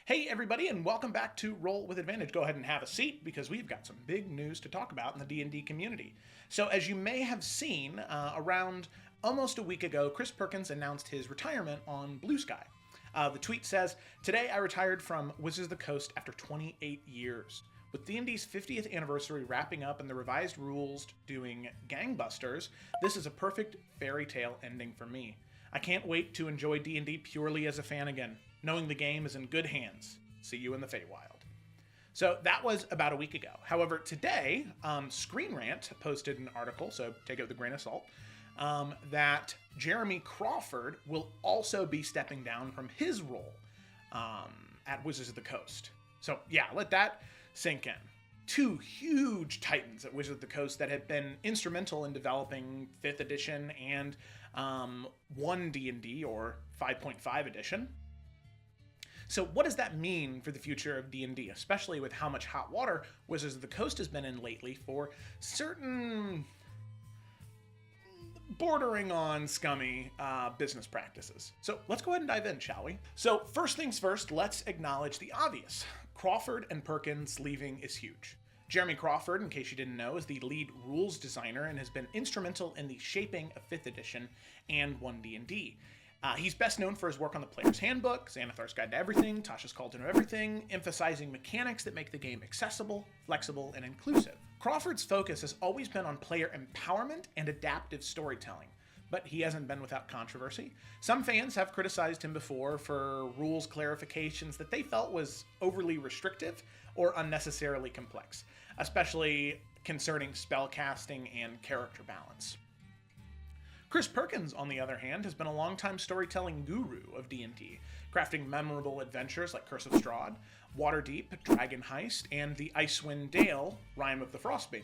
Hey everybody, and welcome back to Roll with Advantage. Go ahead and have a seat because we've got some big news to talk about in the D&D community. So as you may have seen, around almost a week ago, Chris Perkins announced his retirement on Blue Sky. The tweet says, "Today I retired from Wizards of the Coast after 28 years. With D&D's 50th anniversary wrapping up and the revised rules doing gangbusters, this is a perfect fairy tale ending for me. I can't wait to enjoy D&D purely as a fan again, knowing the game is in good hands. See you in the Feywild." So that was about a week ago. However, today, Screen Rant posted an article, so take it with a grain of salt, that Jeremy Crawford will also be stepping down from his role at Wizards of the Coast. So yeah, let that sink in. Two huge titans at Wizards of the Coast that have been instrumental in developing 5th edition and 1 D&D, or 5.5 edition. So what does that mean for the future of D&D, especially with how much hot water Wizards of the Coast has been in lately for certain bordering on scummy business practices? So let's go ahead and dive in, shall we? So first things first, let's acknowledge the obvious. Crawford and Perkins leaving is huge. Jeremy Crawford, in case you didn't know, is the lead rules designer and has been instrumental in the shaping of 5th edition and 1D&D. He's best known for his work on the Player's Handbook, Xanathar's Guide to Everything, Tasha's Cauldron of Everything, emphasizing mechanics that make the game accessible, flexible, and inclusive. Crawford's focus has always been on player empowerment and adaptive storytelling, but he hasn't been without controversy. Some fans have criticized him before for rules clarifications that they felt was overly restrictive or unnecessarily complex, especially concerning spellcasting and character balance. Chris Perkins, on the other hand, has been a longtime storytelling guru of D&D, crafting memorable adventures like Curse of Strahd, Waterdeep, Dragon Heist, and the Icewind Dale, Rime of the Frostbane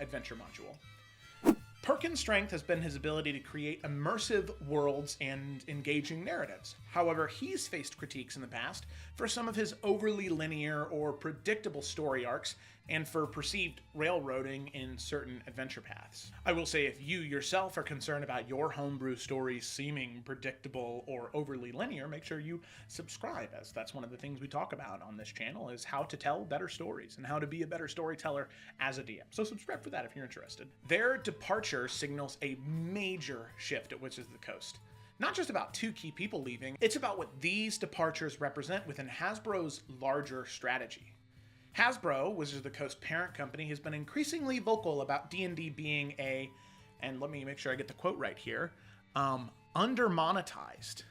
adventure module. Perkins' strength has been his ability to create immersive worlds and engaging narratives. However, he's faced critiques in the past for some of his overly linear or predictable story arcs and for perceived railroading in certain adventure paths. I will say, if you yourself are concerned about your homebrew stories seeming predictable or overly linear, make sure you subscribe, as that's one of the things we talk about on this channel, is how to tell better stories and how to be a better storyteller as a DM. So subscribe for that if you're interested. Their departure signals a major shift at Wizards of the Coast. Not just about two key people leaving, it's about what these departures represent within Hasbro's larger strategy. Hasbro, Wizards of the Coast parent company, has been increasingly vocal about D&D being a, and let me make sure I get the quote right here, under-monetized.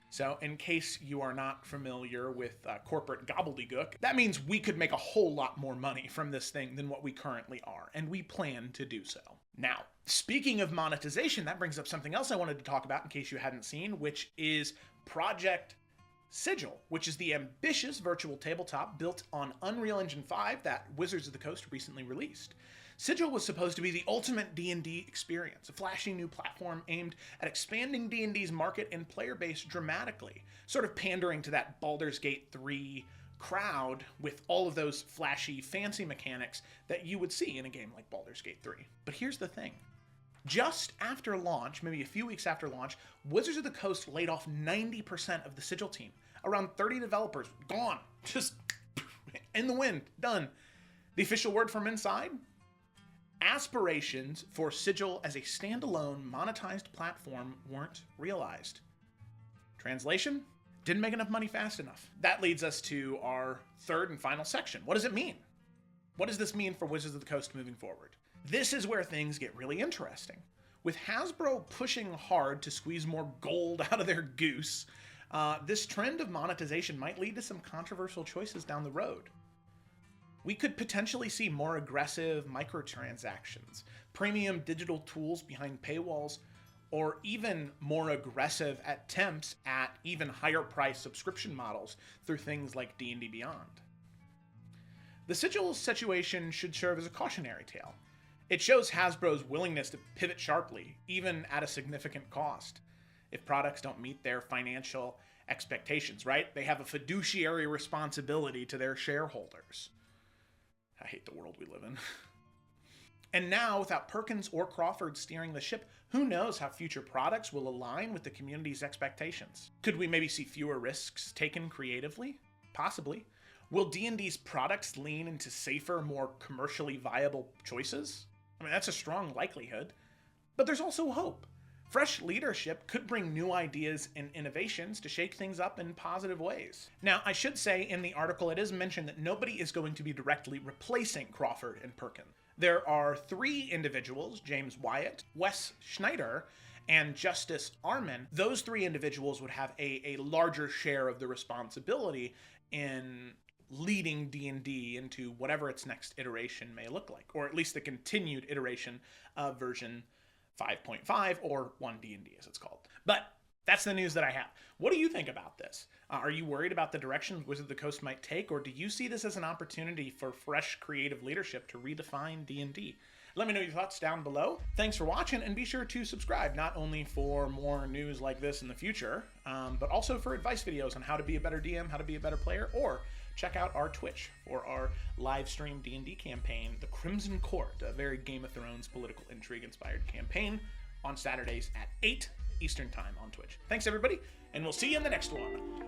So in case you are not familiar with corporate gobbledygook, that means we could make a whole lot more money from this thing than what we currently are, and we plan to do so. Now, speaking of monetization, that brings up something else I wanted to talk about in case you hadn't seen, which is Project Sigil, which is the ambitious virtual tabletop built on Unreal Engine 5 that Wizards of the Coast recently released. Sigil was supposed to be the ultimate D&D experience, a flashy new platform aimed at expanding D&D's market and player base dramatically, sort of pandering to that Baldur's Gate 3 crowd with all of those flashy, fancy mechanics that you would see in a game like Baldur's Gate 3. But here's the thing. Just after launch, maybe a few weeks after launch, Wizards of the Coast laid off 90% of the Sigil team. Around 30 developers, gone. Just in the wind, done. The official word from inside? Aspirations for Sigil as a standalone, monetized platform weren't realized. Translation? Didn't make enough money fast enough. That leads us to our third and final section. What does it mean? What does this mean for Wizards of the Coast moving forward? This is where things get really interesting. With Hasbro pushing hard to squeeze more gold out of their goose, this trend of monetization might lead to some controversial choices down the road. We could potentially see more aggressive microtransactions, premium digital tools behind paywalls, or even more aggressive attempts at even higher price subscription models through things like D&D Beyond. The Sigil situation should serve as a cautionary tale. It shows Hasbro's willingness to pivot sharply, even at a significant cost. If products don't meet their financial expectations, right? They have a fiduciary responsibility to their shareholders. I hate the world we live in. And now, without Perkins or Crawford steering the ship, who knows how future products will align with the community's expectations? Could we maybe see fewer risks taken creatively? Possibly. Will D&D's products lean into safer, more commercially viable choices? I mean, that's a strong likelihood. But there's also hope. Fresh leadership could bring new ideas and innovations to shake things up in positive ways. Now, I should say in the article it is mentioned that nobody is going to be directly replacing Crawford and Perkins. There are 3 individuals, James Wyatt, Wes Schneider, and Justice Arman. Those 3 individuals would have a larger share of the responsibility in leading D&D into whatever its next iteration may look like, or at least the continued iteration of version 5.5 or 1D&D as it's called. But that's the news that I have. What do you think about this? Are you worried about the direction Wizards of the Coast might take, or do you see this as an opportunity for fresh creative leadership to redefine D&D? Let me know your thoughts down below. Thanks for watching, and be sure to subscribe, not only for more news like this in the future, but also for advice videos on how to be a better DM, how to be a better player, or check out our Twitch for our live stream D&D campaign, The Crimson Court, a very Game of Thrones political intrigue inspired campaign on Saturdays at 8 Eastern Time on Twitch. Thanks everybody, and we'll see you in the next one.